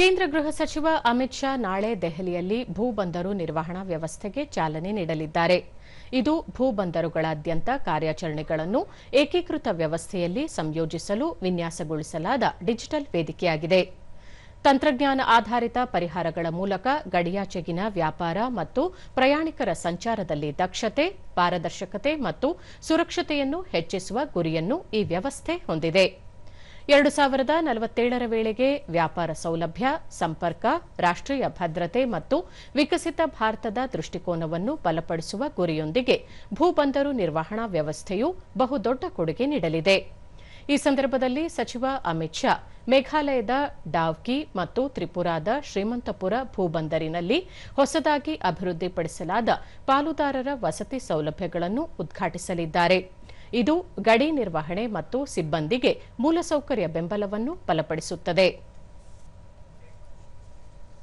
ಕೇಂದ್ರ ಗೃಹ ಸಚಿವ ಅಮಿತ್ ಶಾ ನಾಳೆ ದೆಹಲಿಯಲ್ಲಿ ಭೂಬಂದರು ನಿರ್ವಹಣಾ ವ್ಯವಸ್ಥೆಗೆ ಚಾಲನೆ ನೀಡಲಿದ್ದಾರೆ. ಇದು ಭೂಬಂದರುಗಳಾದ್ಯಂತ ಕಾರ್ಯಾಚರಣೆಗಳನ್ನು ಏಕೀಕೃತ ವ್ಯವಸ್ಥೆಯಲ್ಲಿ ಸಂಯೋಜಿಸಲು ವಿನ್ಯಾಸಗೊಳಿಸಲಾದ ಡಿಜಿಟಲ್ ವೇದಿಕೆಯಾಗಿದೆ. ತಂತ್ರಜ್ಞಾನ ಆಧಾರಿತ ಪರಿಹಾರಗಳ ಮೂಲಕ ಗಡಿಯಾಚೆಗಿನ ವ್ಯಾಪಾರ ಮತ್ತು ಪ್ರಯಾಣಿಕರ ಸಂಚಾರದಲ್ಲಿ ದಕ್ಷತೆ, ಪಾರದರ್ಶಕತೆ ಮತ್ತು ಸುರಕ್ಷತೆಯನ್ನು ಹೆಚ್ಚಿಸುವ ಗುರಿಯನ್ನು ಈ ವ್ಯವಸ್ಥೆ ಹೊಂದಿದೆ. 2047ರ ವೇಳೆಗೆ ವ್ಯಾಪಾರ ಸೌಲಭ್ಯ, ಸಂಪರ್ಕ, ರಾಷ್ಟ್ರೀಯ ಭದ್ರತೆ ಮತ್ತು ವಿಕಸಿತ ಭಾರತದ ದೃಷ್ಟಿಕೋನವನ್ನು ಬಲಪಡಿಸುವ ಗುರಿಯೊಂದಿಗೆ ಭೂಬಂದರು ನಿರ್ವಹಣಾ ವ್ಯವಸ್ಥೆಯು ಬಹುದೊಡ್ಡ ಕೊಡುಗೆ ನೀಡಲಿದೆ. ಈ ಸಂದರ್ಭದಲ್ಲಿ ಸಚಿವ ಅಮಿತ್ ಶಾ ಮೇಘಾಲಯದ ಡಾವ್ಕಿ ಮತ್ತು ತ್ರಿಪುರಾದ ಶ್ರೀಮಂತಪುರ ಭೂಬಂದರಿನಲ್ಲಿ ಹೊಸದಾಗಿ ಅಭಿವೃದ್ಧಿಪಡಿಸಲಾದ ಪಾಲುದಾರರ ವಸತಿ ಸೌಲಭ್ಯಗಳನ್ನು ಉದ್ಘಾಟಿಸಲಿದ್ದಾರೆ. ಇದು ಗಡಿ ನಿರ್ವಹಣೆ ಮತ್ತು ಸಿಬ್ಬಂದಿಗೆ ಮೂಲಸೌಕರ್ಯ ಬೆಂಬಲವನ್ನು ಬಲಪಡಿಸುತ್ತದೆ.